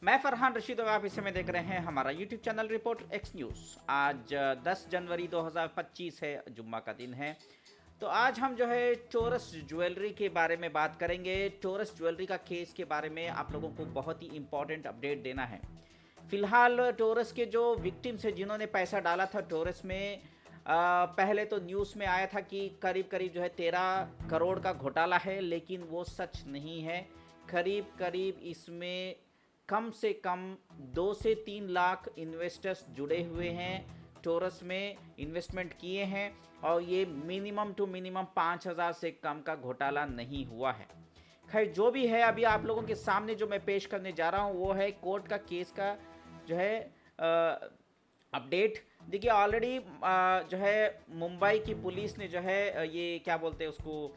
मैं फरहान रशीद और आप इस समय देख रहे हैं हमारा YouTube channel report x news. आज 10 जनवरी 2025 है, जुम्मा का दिन है। तो आज हम जो है टोरस ज्वेलरी के बारे में बात करेंगे। टोरस ज्वेलरी का केस के बारे में आप लोगों को बहुत ही इंपॉर्टेंट अपडेट देना है। फिलहाल टोरस के जो विक्टिम्स है जिन्होंने पैसा डाला था टोरस में, पहले तो न्यूज़ में आया था कि करीब करीब जो है 13 करोड़ का घोटाला है, लेकिन वो सच नहीं है। करीब करीब इसमें कम से कम 2 से 3 लाख इन्वेस्टर्स जुड़े हुए हैं, टोरस में इन्वेस्टमेंट किए हैं, और ये मिनिमम टू मिनिमम 5,000 से कम का घोटाला नहीं हुआ है। खैर जो भी है, अभी आप लोगों के सामने जो मैं पेश करने जा रहा हूँ वो है कोर्ट का केस का जो है अपडेट। देखिए ऑलरेडी जो है मुंबई की पुलिस ने जो है ये क्या बोलते हैं उसको,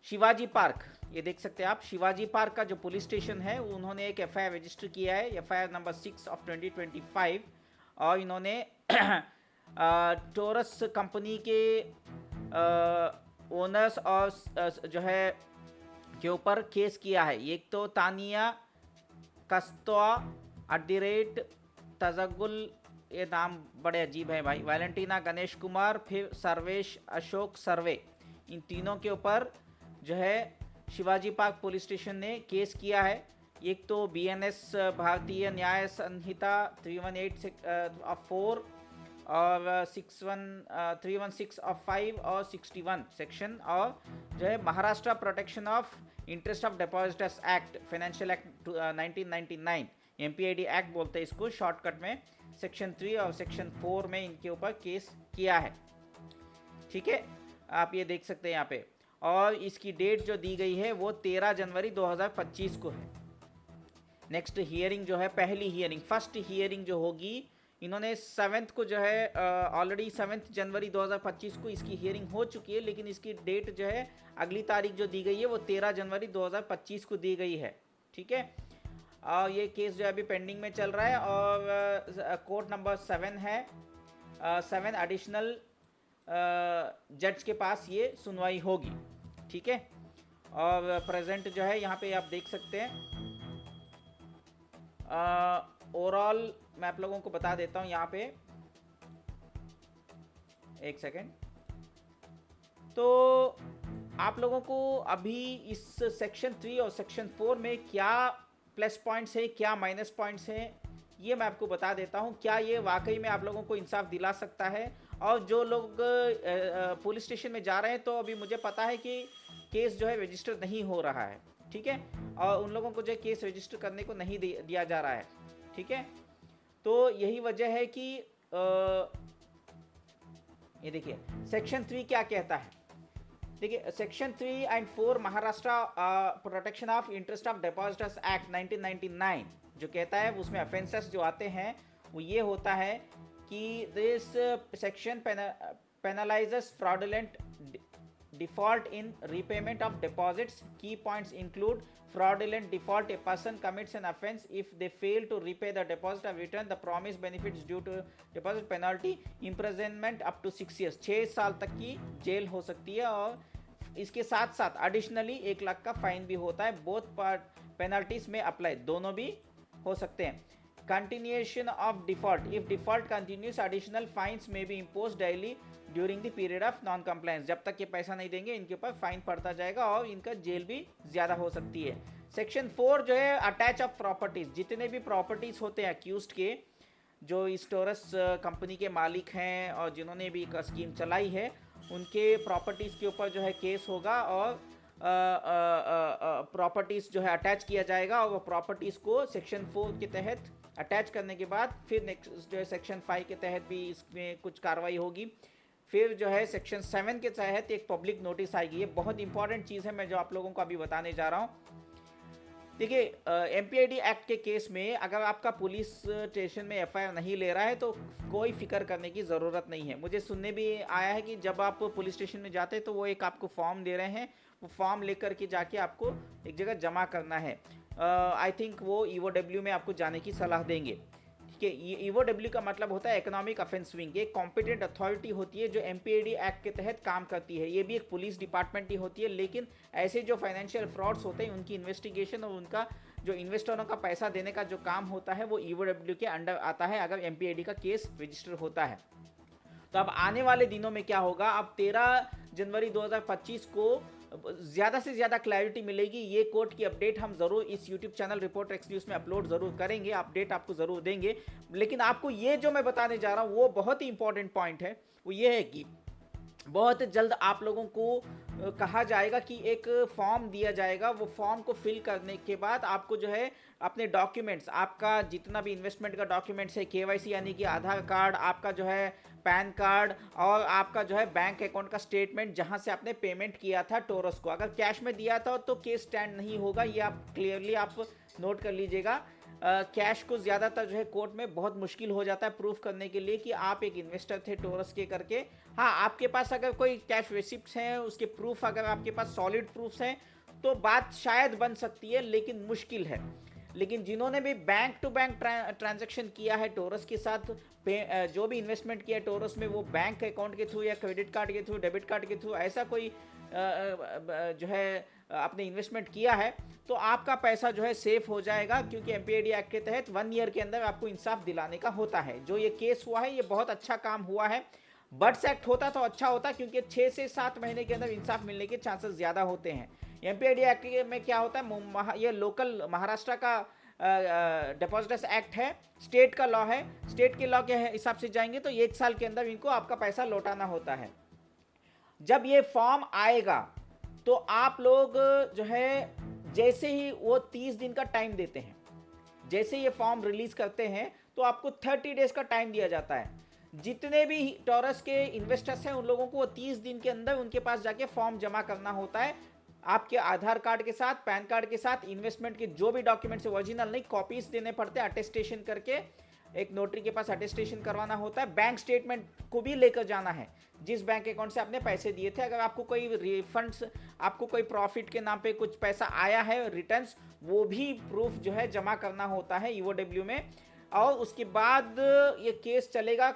शिवाजी पार्क, ये देख सकते हैं आप, शिवाजी पार्क का जो पुलिस स्टेशन है उन्होंने एक एफआईआर रजिस्टर किया है, एफआईआर नंबर 6 ऑफ 2025। और इन्होंने टोरस कंपनी के ओनर्स और जो है के ऊपर केस किया है। एक तो तानिया कस्तवा @ तजगुल, ये नाम बड़े अजीब है भाई, वैलेंटीना गणेश कुमार, फिर सर्वेश अशोक सर्वे, इन तीनों के ऊपर जो है शिवाजी पार्क पुलिस स्टेशन ने केस किया है। एक तो बीएनएस भारतीय न्याय संहिता 318 ऑफ 4 और 316 ऑफ 5 और 61 सेक्शन, और जो है Maharashtra protection of interest of depositors act, financial act 1999, MPID act बोलते हैं इसको शॉर्टकट में, सेक्शन 3 और सेक्शन 4 में इनके ऊपर केस किया है। ठीक है, आप ये देख सकते हैं यहाँ पे। और इसकी डेट जो दी गई है वो 13 जनवरी 2025 को है। नेक्स्ट हियरिंग जो है, पहली हियरिंग, फर्स्ट हियरिंग जो होगी, इन्होंने 7 को जो है ऑलरेडी 7 जनवरी 2025 को इसकी हियरिंग हो चुकी है, लेकिन इसकी डेट जो है अगली तारीख जो दी गई है वो 13 जनवरी 2025 को दी गई है। ठीक है, और ये केस जो है अभी पेंडिंग में चल रहा है, और कोर्ट नंबर 7 है, 7 एडिशनल जज के पास ये सुनवाई होगी। ठीक है, और प्रेजेंट जो है यहाँ पे आप देख सकते हैं, ओवरऑल मैं आप लोगों को बता देता हूँ यहाँ पे, एक सेकेंड। तो आप लोगों को अभी इस सेक्शन 3 और सेक्शन 4 में क्या प्लस पॉइंट्स है, क्या माइनस पॉइंट्स हैं, ये मैं आपको बता देता हूँ। क्या ये वाकई में आप लोगों को इंसाफ दिला सकता है? और जो लोग पुलिस स्टेशन में जा रहे हैं, तो अभी मुझे पता है कि केस जो है रजिस्टर नहीं हो रहा है। ठीक है, और उन लोगों को जो केस रजिस्टर करने को नहीं दिया जा रहा है। ठीक है, तो यही वजह है कि ये देखिए सेक्शन 3 क्या कहता है। देखिए section 3 and 4 Maharashtra protection of interest of depositors act 1999 जो कहता है, उसमें ऑफेंसेस जो आते हैं वो ये होता है कि this section penalizes fraudulent default in repayment of deposits. Key points include fraudulent default. A person commits an offense if they fail to repay the deposit or return the promised benefits due to deposit. Penalty imprisonment up to 6 years, 6 साल तक की jail हो सकती है, और इसके साथ साथ एडिशनली 1 लाख का फाइन भी होता है। बोथ पेनल्टीज में अप्लाई, दोनों भी हो सकते हैं। Continuation of default. If default continues, additional fines may be imposed daily during the period of non-compliance. जब तक ये पैसा नहीं देंगे इनके ऊपर फाइन पड़ता जाएगा, और इनका जेल भी ज़्यादा हो सकती है। सेक्शन 4 जो है अटैच ऑफ प्रॉपर्टीज़, जितने भी प्रॉपर्टीज़ होते हैं अक्यूज्ड के, जो इस टोरस कंपनी के मालिक हैं और जिन्होंने भी एक स्कीम चलाई है, उनके प्रॉपर्टीज़ के ऊपर जो है केस होगा, और प्रॉपर्टीज़ जो है अटैच किया जाएगा, और वो प्रॉपर्टीज़ को सेक्शन 4 के तहत अटैच करने के बाद फिर नेक्स्ट जो है सेक्शन 5 के तहत भी इसमें कुछ कार्रवाई होगी। फिर जो है सेक्शन 7 के तहत एक पब्लिक नोटिस आएगी। ये बहुत इंपॉर्टेंट चीज़ है, मैं जो आप लोगों को अभी बताने जा रहा हूँ। देखिए एमपीआईडी एक्ट के केस में अगर आपका पुलिस स्टेशन में एफआईआर नहीं ले रहा है तो कोई फिक्र करने की ज़रूरत नहीं है। मुझे सुनने भी आया है कि जब आप पुलिस स्टेशन में जाते हैं तो वो एक आपको फॉर्म दे रहे हैं, वो फॉर्म लेकर के जाके आपको एक जगह जमा करना है। आई थिंक वो ईओडब्ल्यू में आपको जाने की सलाह देंगे। कि ईओडब्ल्यू का मतलब होता है इकोनॉमिक ऑफेंस विंग। एक कॉम्पिटेंट अथॉरिटी होती है जो एमपीएडी एक्ट के तहत काम करती है। ये भी एक पुलिस डिपार्टमेंट ही होती है, लेकिन ऐसे जो फाइनेंशियल फ्रॉड्स होते हैं उनकी इन्वेस्टिगेशन और उनका जो इन्वेस्टरों का पैसा देने का जो काम होता है वो ईओडब्ल्यू के अंडर आता है अगर एमपीएडी का केस रजिस्टर होता है। तो अब आने वाले दिनों में क्या होगा, अब 13 जनवरी 2025 को ज़्यादा से ज़्यादा क्लैरिटी मिलेगी। ये कोर्ट की अपडेट हम ज़रूर इस YouTube channel reporter x news में अपलोड ज़रूर करेंगे, अपडेट आपको ज़रूर देंगे। लेकिन आपको ये जो मैं बताने जा रहा हूँ वो बहुत ही इंपॉर्टेंट पॉइंट है। वो ये है कि बहुत जल्द आप लोगों को कहा जाएगा कि एक फॉर्म दिया जाएगा। वो फॉर्म को फिल करने के बाद आपको जो है अपने डॉक्यूमेंट्स, आपका जितना भी इन्वेस्टमेंट का डॉक्यूमेंट्स है, केवाईसी यानी कि आधार कार्ड, आपका जो है पैन कार्ड और आपका जो है बैंक अकाउंट का स्टेटमेंट जहां से आपने पेमेंट किया था टोरस को। अगर कैश में दिया था तो केस स्टैंड नहीं होगा, ये आप क्लियरली आप नोट कर लीजिएगा। कैश को ज़्यादातर जो है कोर्ट में बहुत मुश्किल हो जाता है प्रूफ करने के लिए कि आप एक इन्वेस्टर थे टोरस के करके। हाँ, आपके पास अगर कोई कैश रिसिप्ट्स हैं, उसके प्रूफ अगर आपके पास सॉलिड प्रूफ्स हैं तो बात शायद बन सकती है, लेकिन मुश्किल है। लेकिन जिन्होंने भी बैंक टू बैंक ट्रांजैक्शन किया है टोरस के साथ, जो भी इन्वेस्टमेंट किया है टोरस में, वो बैंक अकाउंट के थ्रू या क्रेडिट कार्ड के थ्रू, डेबिट कार्ड के थ्रू, ऐसा कोई जो है आपने इन्वेस्टमेंट किया है तो आपका पैसा जो है सेफ हो जाएगा, क्योंकि एमपीएडी एक्ट के तहत 1 ईयर के अंदर आपको इंसाफ दिलाने का होता है। जो ये केस हुआ है ये बहुत अच्छा काम हुआ है। बट्स एक्ट होता तो अच्छा होता, क्योंकि 6 से 7 महीने के अंदर इंसाफ मिलने के चांसेस ज़्यादा होते हैं। एमपीएडी एक्ट में क्या होता है, ये लोकल महाराष्ट्र का डिपॉजिटर्स एक्ट है, स्टेट का लॉ है। स्टेट के लॉ के हिसाब से जाएंगे तो 1 साल के अंदर इनको आपका पैसा लौटाना होता है। जब ये फॉर्म आएगा तो आप लोग जो है जैसे ही वो 30 दिन का टाइम देते हैं, जैसे ये फॉर्म रिलीज करते हैं तो आपको 30 डेज का टाइम दिया जाता है। जितने भी टोरस के इन्वेस्टर्स हैं उन लोगों को 30 दिन के अंदर उनके पास जाके फॉर्म जमा करना होता है। आपके आधार कार्ड के साथ, पैन कार्ड के साथ, इन्वेस्टमेंट के जो भी डॉक्यूमेंट्स ओरिजिनल नहीं, कॉपीज देने पड़ते हैं। अटेस्टेशन करके एक नोटरी के पास अटेस्टेशन करवाना होता है। बैंक स्टेटमेंट को भी लेकर जाना है, जिस बैंक अकाउंट से आपने पैसे दिए थे। अगर आपको कोई रिफंड्स, आपको कोई प्रॉफिट के नाम पे कुछ पैसा आया है, रिटर्न्स, वो भी प्रूफ जो है जमा करना होता है ईओडब्ल्यू में। और उसके बाद ये केस चलेगा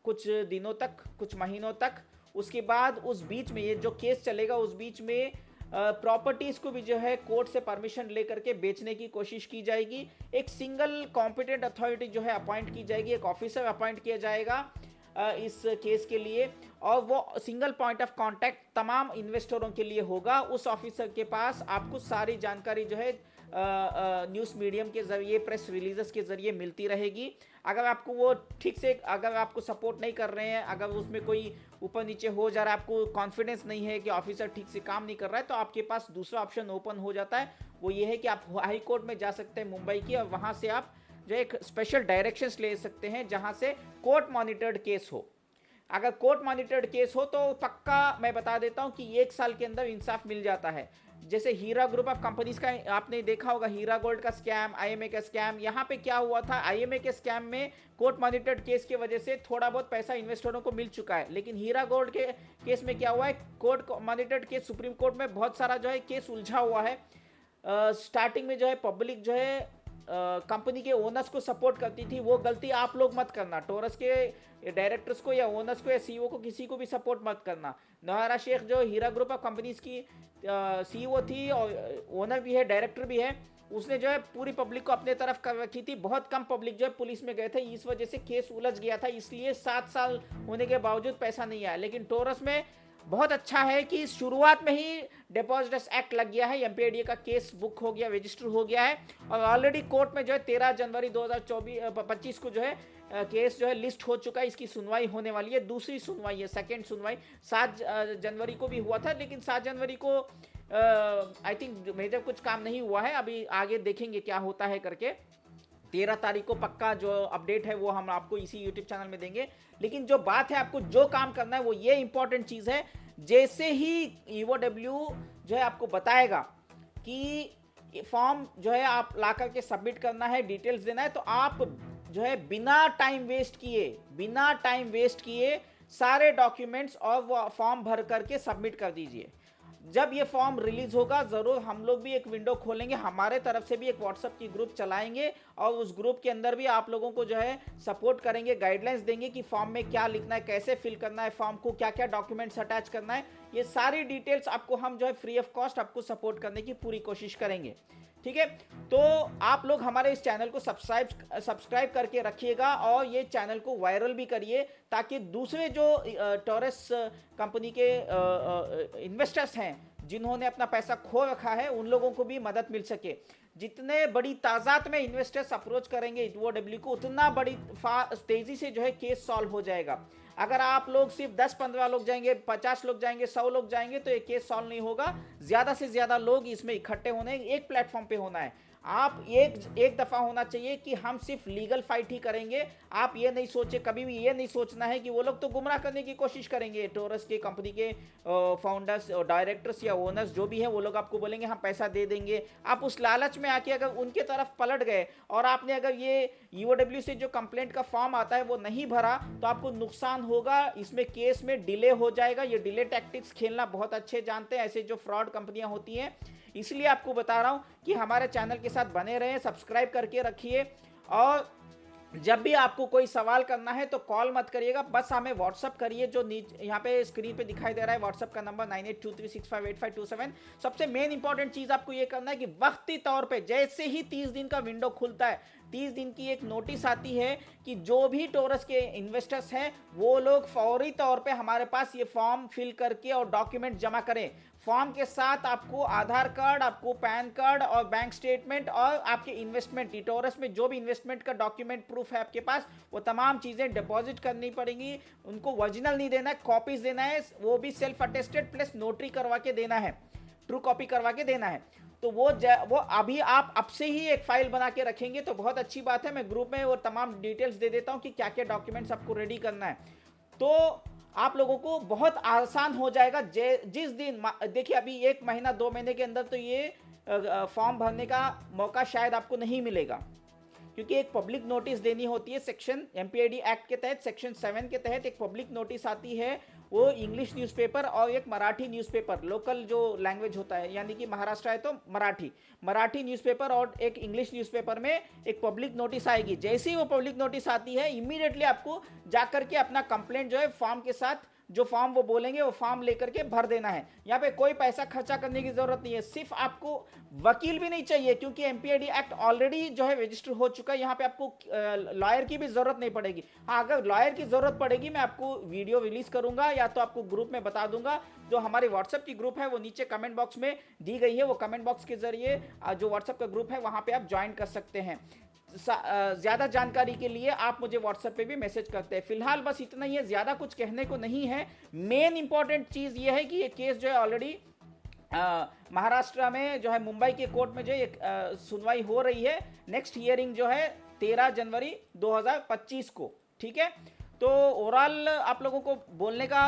कुछ दिनों तक, कुछ महीनों तक। उसके बाद उस बीच में ये जो केस चलेगा उस बीच में प्रॉपर्टीज को भी जो है कोर्ट से परमिशन लेकर के बेचने की कोशिश की जाएगी। एक सिंगल कॉम्पिटेंट अथॉरिटी जो है अपॉइंट की जाएगी, एक ऑफिसर अपॉइंट किया जाएगा इस केस के लिए, और वो सिंगल पॉइंट ऑफ कांटेक्ट तमाम इन्वेस्टरों के लिए होगा। उस ऑफिसर के पास आपको सारी जानकारी जो है न्यूज़ मीडियम के ज़रिए, प्रेस रिलीजेस के ज़रिए मिलती रहेगी। अगर आपको वो ठीक से, अगर आपको सपोर्ट नहीं कर रहे हैं, अगर उसमें कोई ऊपर नीचे हो जा रहा है, आपको कॉन्फिडेंस नहीं है कि ऑफिसर ठीक से काम नहीं कर रहा है, तो आपके पास दूसरा ऑप्शन ओपन हो जाता है। वो ये है कि आप हाई कोर्ट में जा सकते हैं मुंबई की, और वहाँ से आप जो एक स्पेशल डायरेक्शंस ले सकते हैं जहाँ से कोर्ट मॉनिटर्ड केस हो। अगर कोर्ट मॉनिटर्ड केस हो तो पक्का मैं बता देता हूँ कि 1 साल के अंदर इंसाफ मिल जाता है। जैसे हीरा ग्रुप ऑफ कंपनीज का आपने देखा होगा, हीरा गोल्ड का स्कैम, आईएमए का स्कैम। यहाँ पे क्या हुआ था, आईएमए के स्कैम में कोर्ट मॉनिटर्ड केस की वजह से थोड़ा बहुत पैसा इन्वेस्टरों को मिल चुका है, लेकिन हीरा गोल्ड के केस में क्या हुआ है, court monitored case supreme court में बहुत सारा जो है केस उलझा हुआ है। स्टार्टिंग में जो है पब्लिक जो है कंपनी के ओनर्स को सपोर्ट करती थी। वो गलती आप लोग मत करना, टोरस के डायरेक्टर्स को या ओनर्स को या सीईओ को किसी को भी सपोर्ट मत करना। नहारा शेख जो हीरा ग्रुप ऑफ कंपनीज की सीईओ थी और ओनर भी है, डायरेक्टर भी है, उसने जो है पूरी पब्लिक को अपने तरफ कर रखी थी। बहुत कम पब्लिक जो है पुलिस में गए थे, इस वजह से केस उलझ गया था, इसलिए 7 साल होने के बावजूद पैसा नहीं आया। लेकिन टोरस में बहुत अच्छा है कि शुरुआत में ही डिपॉजिटर्स एक्ट लग गया है, एमपीएडी का केस बुक हो गया, रजिस्टर हो गया है, और ऑलरेडी कोर्ट में जो है 13 जनवरी 2025 को जो है केस जो है लिस्ट हो चुका है। इसकी सुनवाई होने वाली है, दूसरी सुनवाई है, सेकेंड सुनवाई 7 जनवरी को भी हुआ था, लेकिन 7 जनवरी को आई थिंक मेजर कुछ काम नहीं हुआ है। अभी आगे देखेंगे क्या होता है करके। 13 तारीख को पक्का जो अपडेट है वो हम आपको इसी यूट्यूब चैनल में देंगे। लेकिन जो बात है, आपको जो काम करना है वो ये इंपॉर्टेंट चीज़ है, जैसे ही ईओडब्ल्यू जो है आपको बताएगा कि फॉर्म जो है आप ला करके सबमिट करना है, डिटेल्स देना है, तो आप जो है बिना टाइम वेस्ट किए सारे डॉक्यूमेंट्स और वो फॉर्म भर करके सबमिट कर दीजिए। जब ये फॉर्म रिलीज होगा जरूर हम लोग भी एक विंडो खोलेंगे, हमारे तरफ से भी एक व्हाट्सएप की ग्रुप चलाएंगे और उस ग्रुप के अंदर भी आप लोगों को जो है सपोर्ट करेंगे, गाइडलाइंस देंगे कि फॉर्म में क्या लिखना है, कैसे फिल करना है फॉर्म को, क्या क्या डॉक्यूमेंट्स अटैच करना है, ये सारी डिटेल्स आपको हम जो है फ्री ऑफ कॉस्ट आपको सपोर्ट करने की पूरी कोशिश करेंगे। ठीक है, तो आप लोग हमारे इस चैनल को सब्सक्राइब करके रखिएगा और ये चैनल को वायरल भी करिए ताकि दूसरे जो टॉरस कंपनी के इन्वेस्टर्स हैं जिन्होंने अपना पैसा खो रखा है उन लोगों को भी मदद मिल सके। जितने बड़ी तादाद में इन्वेस्टर्स अप्रोच करेंगे ईओडब्ल्यू को उतना बड़ी तेजी से जो है केस सॉल्व हो जाएगा। अगर आप लोग सिर्फ 10-15 लोग जाएंगे, 50 लोग जाएंगे, 100 लोग जाएंगे तो ये केस सॉल्व नहीं होगा। ज्यादा से ज्यादा लोग इसमें इकट्ठे होने, एक प्लेटफॉर्म पे होना है। आप एक दफा होना चाहिए कि हम सिर्फ लीगल फाइट ही करेंगे। आप ये नहीं सोचे, कभी भी ये नहीं सोचना है कि वो लोग तो गुमराह करने की कोशिश करेंगे। टोरस के कंपनी के फाउंडर्स और डायरेक्टर्स या ओनर्स जो भी हैं वो लोग आपको बोलेंगे हम पैसा दे देंगे। आप उस लालच में आके अगर उनके तरफ पलट गए और आपने अगर ये ईओडब्ल्यू से जो कंप्लेंट का फॉर्म आता है वो नहीं भरा तो आपको नुकसान होगा, इसमें केस में डिले हो जाएगा। ये डिले टैक्टिक्स खेलना बहुत अच्छे जानते हैं ऐसे जो फ्रॉड कंपनियां होती हैं। इसलिए आपको बता रहा हूं कि हमारे चैनल के साथ बने रहें, सब्सक्राइब करके रखिए और जब भी आपको कोई सवाल करना है तो कॉल मत करिएगा, बस हमें व्हाट्सअप करिए। जो नीचे यहाँ पे स्क्रीन पे दिखाई दे रहा है व्हाट्सअप का नंबर 9823658527। सबसे मेन इंपॉर्टेंट चीज आपको ये करना है कि वक्ती तौर पे जैसे ही 30 दिन का विंडो खुलता है, 30 दिन की एक नोटिस आती है कि जो भी टोरस के इन्वेस्टर्स हैं वो लोग फौरी तौर पे हमारे पास ये फॉर्म फिल करके और डॉक्यूमेंट जमा करें। फॉर्म के साथ आपको आधार कार्ड, आपको पैन कार्ड और बैंक स्टेटमेंट और आपके इन्वेस्टमेंट, टोरस में जो भी इन्वेस्टमेंट का डॉक्यूमेंट प्रूफ है आपके पास, वो तमाम चीजें डिपॉजिट करनी पड़ेंगी। उनको ओरिजिनल नहीं देना है, कॉपीज देना है, वो भी सेल्फ अटेस्टेड प्लस नोटरी करवा के देना है, ट्रू कॉपी करवा के देना है। तो वो अभी आप अब से ही एक फाइल बना के रखेंगे तो बहुत अच्छी बात है। मैं ग्रुप में वो तमाम डिटेल्स दे देता हूं कि क्या क्या डॉक्यूमेंट्स आपको रेडी करना है, तो आप लोगों को बहुत आसान हो जाएगा। जिस दिन देखिए अभी 1 महीना 2 महीने के अंदर तो ये फॉर्म भरने का मौका शायद आपको नहीं मिलेगा, क्योंकि एक पब्लिक नोटिस देनी होती है। सेक्शन एमपीआईडी एक्ट के तहत सेक्शन 7 के तहत एक पब्लिक नोटिस आती है, वो इंग्लिश न्यूज़पेपर और एक मराठी न्यूज़पेपर, लोकल जो लैंग्वेज होता है यानी कि महाराष्ट्र है तो मराठी न्यूज़पेपर और एक इंग्लिश न्यूज़पेपर में एक पब्लिक नोटिस आएगी। जैसे ही वो पब्लिक नोटिस आती है इमीडिएटली आपको जाकर के अपना कंप्लेंट जो है फॉर्म के साथ, जो फॉर्म वो बोलेंगे वो फॉर्म लेकर के भर देना है। यहाँ पे कोई पैसा खर्चा करने की जरूरत नहीं है, सिर्फ आपको वकील भी नहीं चाहिए क्योंकि एमपीआईडी एक्ट ऑलरेडी जो है रजिस्टर हो चुका है। यहाँ पे आपको लॉयर की भी जरूरत नहीं पड़ेगी। हाँ, अगर लॉयर की जरूरत पड़ेगी मैं आपको वीडियो रिलीज करूंगा या तो आपको ग्रुप में बता दूंगा। जो हमारे व्हाट्सएप की ग्रुप है वो नीचे कमेंट बॉक्स में दी गई है, वो कमेंट बॉक्स के जरिए जो व्हाट्सएप का ग्रुप है वहां पे आप ज्वाइन कर सकते हैं। ज्यादा जानकारी के लिए आप मुझे व्हाट्सएप पे भी मैसेज करते हैं। फिलहाल बस इतना ही है, ज्यादा कुछ कहने को नहीं है। मेन इंपॉर्टेंट चीज ये है कि ये केस जो है ऑलरेडी महाराष्ट्र में जो है मुंबई के कोर्ट में जो एक सुनवाई हो रही है। नेक्स्ट हियरिंग जो है 13 जनवरी 2025 को। ठीक है, तो ओवरऑल आप लोगों को बोलने का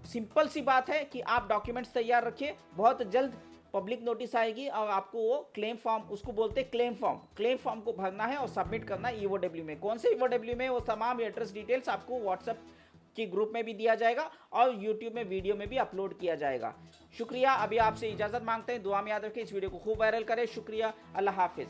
सिंपल सी बात है कि आप डॉक्यूमेंट्स तैयार रखिए, बहुत जल्द पब्लिक नोटिस आएगी और आपको वो क्लेम फॉर्म, उसको बोलते हैं क्लेम फॉर्म को भरना है और सबमिट करना है ईओडब्ल्यू में। कौन से ईओडब्ल्यू में, वो तमाम एड्रेस डिटेल्स आपको व्हाट्सएप के ग्रुप में भी दिया जाएगा और यूट्यूब में वीडियो में भी अपलोड किया जाएगा। शुक्रिया, अभी आपसे इजाजत मांगते हैं। दुआ में याद रखें, इस वीडियो को खूब वायरल करें। शुक्रिया, अल्लाह हाफिज।